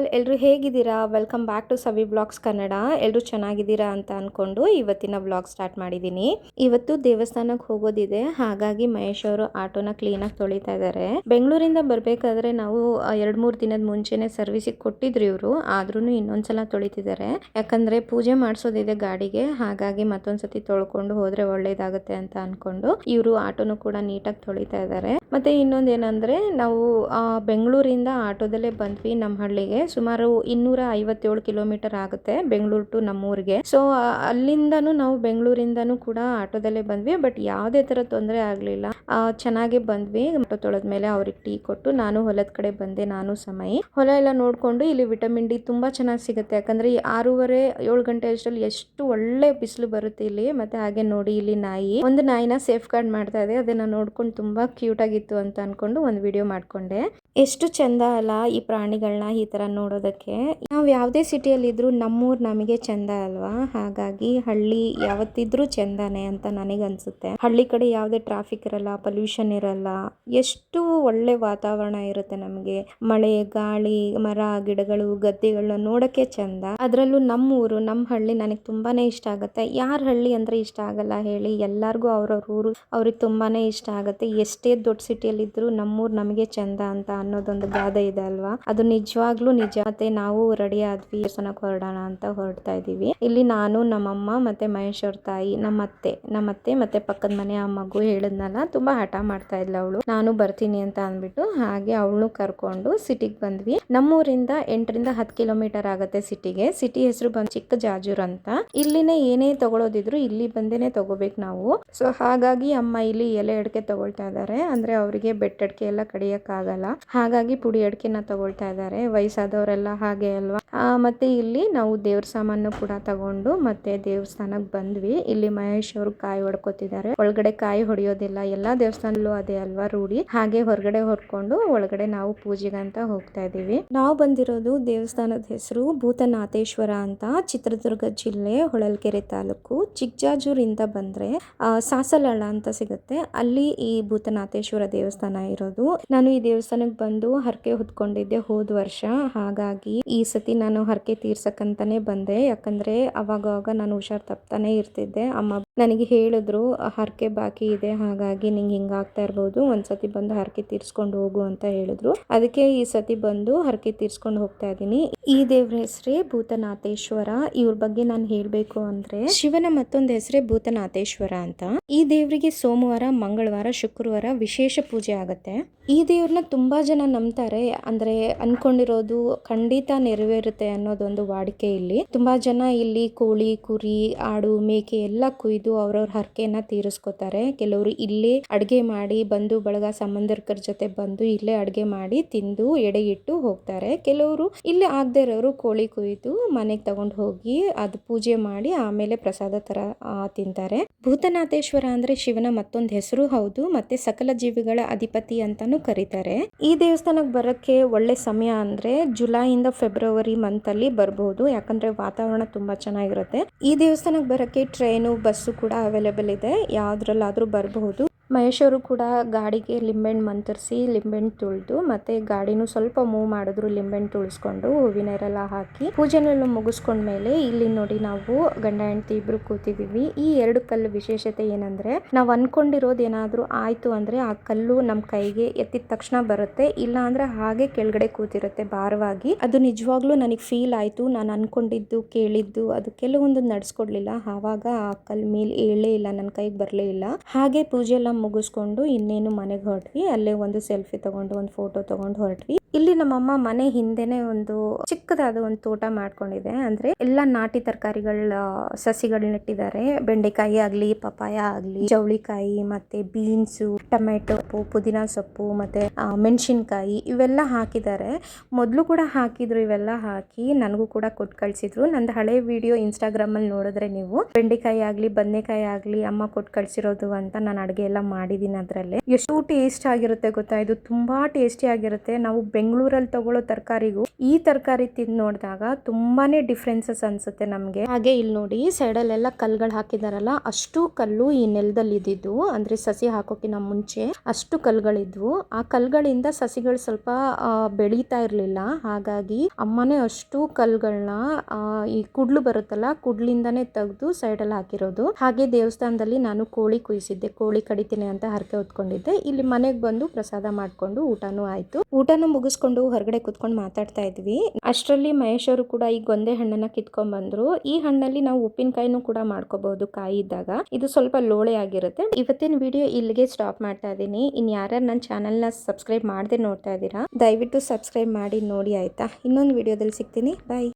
All, ಎಲ್ಲರೂ ಹೇಗಿದ್ದೀರಾ? Welcome back to Savi blogs Kannada. ಎಲ್ಲರೂ ಚೆನ್ನಾಗಿದ್ದೀರಾ ಅಂತ ಅನ್ಕೊಂಡು ಇವತ್ತಿನ ಬ್ಲಾಗ್ ಸ್ಟಾರ್ಟ್ ಮಾಡಿದ್ದೀನಿ. ಇವತ್ತು ದೇವಸ್ಥಾನಕ್ಕೆ ಹೋಗೋದಿದೆ, ಹಾಗಾಗಿ ಮಹೇಶ್ ಅವರು ಆಟೋನ ಕ್ಲೀನಾಗಿ ತೊಳಿತಾ ಇದ್ದಾರೆ. ಬೆಂಗಳೂರಿಂದ ಬರಬೇಕಾದ್ರೆ ನಾವು 2-3 ದಿನದ ಮುಂಚೆನೆ ಸರ್ವಿಸಿಗೆ ಕೊಟ್ಟಿದ್ರು ಇವರು, ಆದ್ರೂ ಇನ್ನೊಂದ್ಸಲ ತೊಳಿತಿದ್ದಾರೆ. ಯಾಕಂದ್ರೆ ಪೂಜೆ ಮಾಡಿಸೋದಿದೆ ಗಾಡಿಗೆ, ಹಾಗಾಗಿ ಮತ್ತೊಂದ್ಸತಿ ತೊಳ್ಕೊಂಡು ಹೋದ್ರೆ ಒಳ್ಳೇದಾಗುತ್ತೆ ಅಂತ ಅನ್ಕೊಂಡು ಇವರು ಆಟೋನು ಕೂಡ ನೀಟಾಗಿ ತೊಳಿತಾ ಇದ್ದಾರೆ. ಮತ್ತೆ ಇನ್ನೊಂದೇನಂದ್ರೆ ನಾವು ಬೆಂಗಳೂರಿಂದ ಆಟೋದಲ್ಲೇ ಬಂದ್ವಿ ನಮ್ಮ ಹಳ್ಳಿಗೆ. ಸುಮಾರು 257 ಕಿಲೋಮೀಟರ್ ಆಗುತ್ತೆ ಬೆಂಗಳೂರು ಟು ನಮ್ಮೂರಿಗೆ. ಸೊ ಅಲ್ಲಿಂದನೂ ನಾವು ಬೆಂಗಳೂರಿಂದನೂ ಕೂಡ ಆಟೋದಲ್ಲೇ ಬಂದ್ವಿ. ಬಟ್ ಯಾವುದೇ ತರ ತೊಂದರೆ ಆಗ್ಲಿಲ್ಲ, ಚೆನ್ನಾಗಿ ಬಂದ್ವಿ. ಆಟೋ ತೊಳೆದ್ಮೇಲೆ ಅವ್ರಿಗೆ ಟೀ ಕೊಟ್ಟು ನಾನು ಹೊಲದ ಕಡೆ ಬಂದೆ. ನಾನು ಸಮಯ ಹೊಲ ಎಲ್ಲ ನೋಡ್ಕೊಂಡು, ಇಲ್ಲಿ ವಿಟಮಿನ್ ಡಿ ತುಂಬಾ ಚೆನ್ನಾಗಿ ಸಿಗುತ್ತೆ. ಯಾಕಂದ್ರೆ 6:30-7 ಗಂಟೆ ಅಷ್ಟರಲ್ಲಿ ಎಷ್ಟು ಒಳ್ಳೆ ಬಿಸಿಲು ಬರುತ್ತೆ ಇಲ್ಲಿ. ಮತ್ತೆ ಹಾಗೆ ನೋಡಿ, ಇಲ್ಲಿ ಒಂದು ನಾಯಿನ ಸೇಫ್ ಗಾರ್ಡ್ ಮಾಡ್ತಾ ಇದೆ. ಅದನ್ನ ನೋಡ್ಕೊಂಡು ತುಂಬಾ ಕ್ಯೂಟ್ ಆಗಿತ್ತು ಅಂತ ಅನ್ಕೊಂಡು ಒಂದು ವಿಡಿಯೋ ಮಾಡ್ಕೊಂಡೆ. ಎಷ್ಟು ಚಂದ ಅಲ್ಲ ಈ ಪ್ರಾಣಿಗಳನ್ನ ಈ ತರ ನೋಡೋದಕ್ಕೆ. ನಾವು ಯಾವುದೇ ಸಿಟಿಯಲ್ಲಿ ಇದ್ರೂ ನಮ್ಮೂರ್ ನಮಗೆ ಚಂದ ಅಲ್ವಾ? ಹಾಗಾಗಿ ಹಳ್ಳಿ ಯಾವತ್ತಿದ್ರೂ ಚಂದಾನೆ ಅಂತ ನನಗೆ ಅನ್ಸುತ್ತೆ. ಹಳ್ಳಿ ಕಡೆ ಯಾವುದೇ ಟ್ರಾಫಿಕ್ ಇರಲ್ಲ, ಪೊಲ್ಯೂಷನ್ ಇರಲ್ಲ, ಎಷ್ಟು ಒಳ್ಳೆ ವಾತಾವರಣ ಇರುತ್ತೆ ನಮಗೆ. ಮಳೆ, ಗಾಳಿ, ಮರ, ಗಿಡಗಳು, ಗದ್ದೆಗಳನ್ನ ನೋಡಕ್ಕೆ ಚಂದ. ಅದ್ರಲ್ಲೂ ನಮ್ಮೂರು, ನಮ್ಮ ಹಳ್ಳಿ ನನಗೆ ತುಂಬಾನೇ ಇಷ್ಟ ಆಗುತ್ತೆ. ಯಾರ ಹಳ್ಳಿ ಅಂದ್ರೆ ಇಷ್ಟ ಆಗಲ್ಲ ಹೇಳಿ? ಎಲ್ಲಾರ್ಗೂ ಅವ್ರವ್ರ ಊರು ಅವ್ರಿಗೆ ತುಂಬಾನೇ ಇಷ್ಟ ಆಗುತ್ತೆ. ಎಷ್ಟೇ ದೊಡ್ಡ ಸಿಟಿಯಲ್ಲಿ ಇದ್ರು ನಮ್ಮೂರ್ ನಮಗೆ ಚಂದ ಅಂತ ಅನ್ನೋದೊಂದು ಗಾದೆ ಇದೆ ಅಲ್ವಾ? ಅದು ನಿಜವಾಗ್ಲೂ ನಿಜ. ಮತ್ತೆ ನಾವು ರೆಡಿ ಆದ್ವಿ, ದೇವಸ್ಥಾನಕ್ಕೆ ಹೊರಡೋಣ ಅಂತ ಹೊರಡ್ತಾ ಇದೀವಿ. ಇಲ್ಲಿ ನಾನು, ನಮ್ಮಮ್ಮ ಮತ್ತೆ ಮಹೇಶ್ ಅವ್ರ ತಾಯಿ, ನಮ್ಮತ್ತೆ ಮತ್ತೆ ಪಕ್ಕದ ಮನೆ ಆ ಮಗು ಹೇಳಿದ್ನಲ್ಲ, ತುಂಬಾ ಹಠ ಮಾಡ್ತಾ ಇದ್ಲ ಅವಳು. ನಾನು ಬರ್ತೀನಿ ಅಂತ ಅಂದ್ಬಿಟ್ಟು ಹಾಗೆ ಅವಳನ್ನು ಕರ್ಕೊಂಡು ಸಿಟಿಗೆ ಬಂದ್ವಿ. ನಮ್ಮೂರಿಂದ 8-10 ಕಿಲೋಮೀಟರ್ ಆಗುತ್ತೆ ಸಿಟಿಗೆ. ಸಿಟಿ ಹೆಸರು ಬಂದು ಚಿಕ್ಕ ಜಾಜೂರ್ ಅಂತ. ಇಲ್ಲಿನೇ ಏನೇ ತಗೊಳೋದಿದ್ರು ಇಲ್ಲಿ ಬಂದೇನೆ ತಗೋಬೇಕು ನಾವು. ಸೊ ಹಾಗಾಗಿ ಅಮ್ಮ ಇಲ್ಲಿ ಎಲೆ ಅಡಿಕೆ ತಗೊಳ್ತಾ ಇದ್ದಾರೆ. ಅಂದ್ರೆ ಅವರಿಗೆ ಬೆಟ್ಟಡಿಕೆ ಎಲ್ಲ ಕಡಿಯಕ್ ಆಗಲ್ಲ, ಹಾಗಾಗಿ ಪುಡಿ ಅಡಿಕೆನ ತಗೊಳ್ತಾ ಇದ್ದಾರೆ. ವಯಸ್ಸಾದವರೆಲ್ಲ ಹಾಗೆ ಅಲ್ವಾ? ಮತ್ತೆ ಇಲ್ಲಿ ನಾವು ದೇವ್ರ ಸಾಮಾನು ಕೂಡ ತಗೊಂಡು ಮತ್ತೆ ದೇವಸ್ಥಾನಕ್ಕೆ ಬಂದ್ವಿ. ಇಲ್ಲಿ ಮಹೇಶ್ ಅವರು ಕಾಯಿ ಹೊಡ್ಕೊತಿದ್ದಾರೆ. ಒಳಗಡೆ ಕಾಯಿ ಹೊಡೆಯೋದಿಲ್ಲ, ಎಲ್ಲಾ ದೇವಸ್ಥಾನದಲ್ಲೂ ಅದೇ ಅಲ್ವಾ ರೂಢಿ. ಹಾಗೆ ಹೊರಗಡೆ ಹೊಡ್ಕೊಂಡು ಒಳಗಡೆ ನಾವು ಪೂಜೆಗಂತ ಹೋಗ್ತಾ ಇದೀವಿ. ನಾವು ಬಂದಿರೋದು ದೇವಸ್ಥಾನದ ಹೆಸರು ಭೂತನಾಥೇಶ್ವರ ಅಂತ, ಚಿತ್ರದುರ್ಗ ಜಿಲ್ಲೆ ಹೊಳಲ್ಕೆರೆ ತಾಲೂಕು. ಚಿಕ್ಕಜಾಜೂರಿಂದ ಬಂದ್ರೆ ಸಾಸಲಹಳ್ಳ ಅಂತ ಸಿಗುತ್ತೆ, ಅಲ್ಲಿ ಈ ಭೂತನಾಥೇಶ್ವರ ದೇವಸ್ಥಾನ ಇರೋದು. ನಾನು ಈ ದೇವಸ್ಥಾನಕ್ಕೆ ಬಂದು ಹರಕೆ ಹೊತ್ಕೊಂಡಿದ್ದೆ ಹೋದ ವರ್ಷ. ಹಾಗಾಗಿ ಈ ಸತಿ ನಾನು ಹರಕೆ ತೀರ್ಸಕ್ಕಂತಾನೆ ಬಂದೆ. ಯಾಕಂದ್ರೆ ಅವಾಗ ನಾನು ಹುಷಾರ್ ತಪ್ತಾನೆ ಇರ್ತಿದ್ದೆ. ಅಮ್ಮ ನನಗೆ ಹೇಳಿದ್ರು ಹರಕೆ ಬಾಕಿ ಇದೆ, ಹಾಗಾಗಿ ನಿಂಗೆ ಹಿಂಗಾಗ್ತಾ ಇರ್ಬೋದು, ಒಂದ್ಸತಿ ಬಂದು ಹರಕೆ ತೀರ್ಸ್ಕೊಂಡು ಹೋಗು ಅಂತ ಹೇಳಿದ್ರು. ಅದಕ್ಕೆ ಈ ಸತಿ ಬಂದು ಹರಕೆ ತೀರ್ಸ್ಕೊಂಡು ಹೋಗ್ತಾ ಇದೀನಿ. ಈ ದೇವ್ರ ಹೆಸರೇ ಭೂತನಾಥೇಶ್ವರ. ಇವ್ರ ಬಗ್ಗೆ ನಾನು ಹೇಳ್ಬೇಕು ಅಂದ್ರೆ, ಶಿವನ ಮತ್ತೊಂದು ಹೆಸರೇ ಭೂತನಾಥೇಶ್ವರ ಅಂತ. ಈ ದೇವರಿಗೆ ಸೋಮವಾರ, ಮಂಗಳವಾರ, ಶುಕ್ರವಾರ ವಿಶೇಷ ಪೂಜೆ ಆಗುತ್ತೆ. ಈ ದೇವ್ರನ್ನ ತುಂಬಾ ಜನ ನಂಬ್ತಾರೆ. ಅಂದ್ರೆ ಅನ್ಕೊಂಡಿರೋದು ಖಂಡಿತ ನೆರವೇರುತ್ತೆ ಅನ್ನೋದೊಂದು ವಾಡಿಕೆ ಇಲ್ಲಿ. ತುಂಬಾ ಜನ ಇಲ್ಲಿ ಕೋಳಿ, ಕುರಿ, ಆಡು, ಮೇಕೆ ಎಲ್ಲ ಕುಯ್ದು ಅವ್ರವ್ರ ಹರಕೆಯನ್ನ ತೀರಿಸ್ಕೊತಾರೆ. ಕೆಲವರು ಇಲ್ಲೇ ಅಡ್ಗೆ ಮಾಡಿ, ಬಂಧು ಬಳಗ ಸಂಬಂಧಿಕರ ಜೊತೆ ಬಂದು ಇಲ್ಲೇ ಅಡ್ಗೆ ಮಾಡಿ ತಿಂದು ಎಡೆ ಇಟ್ಟು ಹೋಗ್ತಾರೆ. ಕೆಲವರು ಇಲ್ಲಿ ಆಗದೆ ಇರೋರು ಕೋಳಿ ಕುಯ್ದು ಮನೆಗೆ ತಗೊಂಡು ಹೋಗಿ ಅದು ಪೂಜೆ ಮಾಡಿ ಆಮೇಲೆ ಪ್ರಸಾದ ತರ ತಿಂತಾರೆ. ಭೂತನಾಥೇಶ್ವರ ಅಂದ್ರೆ ಶಿವನ ಮತ್ತೊಂದು ಹೆಸರು ಹೌದು, ಮತ್ತೆ ಸಕಲ ಜೀವಿಗಳ ಅಧಿಪತಿ ಅಂತಾನು ಕರೀತಾರೆ. ಈ ದೇವಸ್ಥಾನಕ್ಕೆ ಬರಕ್ಕೆ ಒಳ್ಳೆ ಸಮಯ ಅಂದ್ರೆ ಜುಲೈಯಿಂದ ಫೆಬ್ರವರಿ ಮಂತ್ ಅಲ್ಲಿ ಬರಬಹುದು. ಯಾಕಂದ್ರೆ ವಾತಾವರಣ ತುಂಬಾ ಚೆನ್ನಾಗಿರುತ್ತೆ. ಈ ದೇವಸ್ಥಾನಕ್ಕೆ ಬರಕ್ಕೆ ಟ್ರೈನು, ಬಸ್ಸು ಕೂಡ ಅವೈಲೇಬಲ್ ಇದೆ. ಯಾವ್ದ್ರಲ್ಲಾದ್ರೂ ಬರಬಹುದು. ಮಹೇಶ್ ಅವರು ಕೂಡ ಗಾಡಿಗೆ ಲಿಂಬೆಹಣ್ಣು ಮಂತರಿಸಿ ಲಿಂಬೆಹಣ್ಣು ತುಳಿದು ಮತ್ತೆ ಗಾಡಿನೂ ಸ್ವಲ್ಪ ಮೂವ್ ಮಾಡಿದ್ರು. ಲಿಂಬೆಹಣ್ಣು ತುಳಿಸ್ಕೊಂಡು ಹೂವಿನೆಲ್ಲ ಹಾಕಿ ಪೂಜೆನೆಲ್ಲ ಮುಗಿಸ್ಕೊಂಡ್ಮೇಲೆ ಇಲ್ಲಿ ನೋಡಿ ನಾವು ಗಂಡ ಹೆಂಡತಿ ಇಬ್ರು ಕೂತಿದೀವಿ. ಈ 2 ಕಲ್ಲು ವಿಶೇಷತೆ ಏನಂದ್ರೆ, ನಾವು ಅನ್ಕೊಂಡಿರೋದು ಏನಾದ್ರೂ ಆಯ್ತು ಅಂದ್ರೆ ಆ ಕಲ್ಲು ನಮ್ಮ ಕೈಗೆ ಎತ್ತಿದ ತಕ್ಷಣ ಬರುತ್ತೆ, ಇಲ್ಲ ಅಂದ್ರೆ ಹಾಗೆ ಕೆಳಗಡೆ ಕೂತಿರುತ್ತೆ ಭಾರವಾಗಿ. ಅದು ನಿಜವಾಗ್ಲೂ ನನಗೆ ಫೀಲ್ ಆಯ್ತು. ನಾನು ಅನ್ಕೊಂಡಿದ್ದು, ಕೇಳಿದ್ದು ಅದು ಕೆಲವೊಂದು ನಡ್ಸ್ಕೊಡ್ಲಿಲ್ಲ. ಆವಾಗ ಆ ಕಲ್ ಮೇಲೆ ಏಳೇ ಇಲ್ಲ, ನನ್ನ ಕೈಗೆ ಬರ್ಲೇ ಇಲ್ಲ. ಹಾಗೆ ಪೂಜೆ ಎಲ್ಲ ಮುಗಿಸ್ಕೊಂಡು ಇನ್ನೇನು ಮನೆಗೆ ಹೊರಟ್ವಿ. ಅಲ್ಲೇ ಒಂದು ಸೆಲ್ಫಿ ತಗೊಂಡು ಒಂದು ಫೋಟೋ ತಗೊಂಡು ಹೊರಟ್ವಿ. ಇಲ್ಲಿ ನಮ್ಮಮ್ಮ ಮನೆ ಹಿಂದೆನೆ ಒಂದು ಚಿಕ್ಕದಾದ ಒಂದು ತೋಟ ಮಾಡ್ಕೊಂಡಿದೆ. ಅಂದ್ರೆ ಎಲ್ಲಾ ನಾಟಿ ತರಕಾರಿಗಳ ಸಸಿಗಳು ನೆಟ್ಟಿದ್ದಾರೆ. ಬೆಂಡೆಕಾಯಿ ಆಗ್ಲಿ, ಪಪಾಯ ಆಗ್ಲಿ, ಜವಳಿಕಾಯಿ, ಮತ್ತೆ ಬೀನ್ಸು, ಟೊಮೆಟೊ, ಪುದೀನ ಸೊಪ್ಪು, ಮತ್ತೆ ಮೆಣಸಿನ್ಕಾಯಿ ಇವೆಲ್ಲ ಹಾಕಿದ್ದಾರೆ. ಮೊದಲು ಕೂಡ ಹಾಕಿದ್ರು. ಇವೆಲ್ಲ ಹಾಕಿ ನನಗೂ ಕೂಡ ಕೊಟ್ಟು ಕಳ್ಸಿದ್ರು. ನಂದು ಹಳೆ ವಿಡಿಯೋ ಇನ್ಸ್ಟಾಗ್ರಾಮ್ ಅಲ್ಲಿ ನೋಡಿದ್ರೆ ನೀವು, ಬೆಂಡೆಕಾಯಿ ಆಗ್ಲಿ, ಬದನೆಕಾಯಿ ಆಗ್ಲಿ ಅಮ್ಮ ಕೊಟ್ಟು ಕಳ್ಸಿರೋದು ಅಂತ ನಾನು ಅಡುಗೆ ಎಲ್ಲ ಮಾಡಿದೀನಿ. ಅದ್ರಲ್ಲೇ ಎಷ್ಟು ಟೇಸ್ಟ್ ಆಗಿರುತ್ತೆ ಗೊತ್ತಾ? ಇದು ತುಂಬಾ ಟೇಸ್ಟಿ ಆಗಿರುತ್ತೆ. ನಾವು ಬೆಂಗಳೂರಲ್ಲಿ ತಗೊಳ್ಳೋ ತರಕಾರಿಗೂ ಈ ತರಕಾರಿ ತಿಂದು ನೋಡಿದಾಗ ತುಂಬಾನೇ ಡಿಫ್ರೆನ್ಸಸ್ ಅನ್ಸುತ್ತೆ ನಮಗೆ. ಹಾಗೆ ಇಲ್ಲಿ ನೋಡಿ ಸೈಡಲ್ಲೆಲ್ಲ ಕಲ್ಗಳು ಹಾಕಿದಾರಲ್ಲ, ಅಷ್ಟು ಕಲ್ಲು ಈ ನೆಲದಲ್ಲಿ ಇದ್ದಿದ್ದು, ಅಂದ್ರೆ ಸಸಿ ಹಾಕೋಕಿನ ಮುಂಚೆ ಅಷ್ಟು ಕಲ್ಗಳಿದ್ವು. ಆ ಕಲ್ಗಳಿಂದ ಸಸಿಗಳು ಸ್ವಲ್ಪ ಬೆಳೀತಾ ಇರ್ಲಿಲ್ಲ. ಹಾಗಾಗಿ ಅಮ್ಮನೇ ಅಷ್ಟು ಕಲ್ಗಳನ್ನ ಈ ಕುಡ್ಲು ಬರುತ್ತಲ್ಲ, ಕುಡ್ಲಿಂದಾನೇ ತೆಗೆದು ಸೈಡಲ್ಲಿ ಹಾಕಿರೋದು. ಹಾಗೆ ದೇವಸ್ಥಾನದಲ್ಲಿ ನಾನು ಕೋಳಿ ಕುಯ್ಸಿದ್ದೆ, ಕೋಳಿ ಕಡಿತೀನಿ ಅಂತ ಹರಕೆ ಹೊತ್ಕೊಂಡಿದ್ದೆ. ಇಲ್ಲಿ ಮನೆಗೆ ಬಂದು ಪ್ರಸಾದ ಮಾಡ್ಕೊಂಡು ಊಟನೂ ಆಯ್ತು. ಊಟನೂ ಮುಗಿಸ್ಕೊಂಡು ಹೊರಗಡೆ ಕುತ್ಕೊಂಡು ಮಾತಾಡ್ತಾ ಇದ್ವಿ. ಅಷ್ಟರಲ್ಲಿ ಮಹೇಶ್ ಅವರು ಕೂಡ ಈ ಗೊಂದೆ ಹಣ್ಣನ್ನ ಕಿತ್ಕೊಂಡ್ ಬಂದ್ರು. ಈ ಹಣ್ಣಲ್ಲಿ ನಾವು ಉಪ್ಪಿನಕಾಯಿನೂ ಕೂಡ ಮಾಡ್ಕೋಬಹುದು ಕಾಯಿ ಇದ್ದಾಗ. ಇದು ಸ್ವಲ್ಪ ಲೋಳೆ ಆಗಿರುತ್ತೆ. ಇವತ್ತಿನ ವಿಡಿಯೋ ಇಲ್ಲಿಗೆ ಸ್ಟಾಪ್ ಮಾಡ್ತಾ ಇದ್ದೀನಿ. ಇನ್ ಯಾರ್ಯಾರು ನನ್ನ ಚಾನೆಲ್ನ ಸಬ್ಸ್ಕ್ರೈಬ್ ಮಾಡದೆ ನೋಡ್ತಾ ಇದ್ದೀರಾ, ದಯವಿಟ್ಟು ಸಬ್ಸ್ಕ್ರೈಬ್ ಮಾಡಿ ನೋಡಿ ಆಯ್ತಾ. ಇನ್ನೊಂದು ವಿಡಿಯೋದಲ್ಲಿ ಸಿಗ್ತೀನಿ. ಬಾಯ್.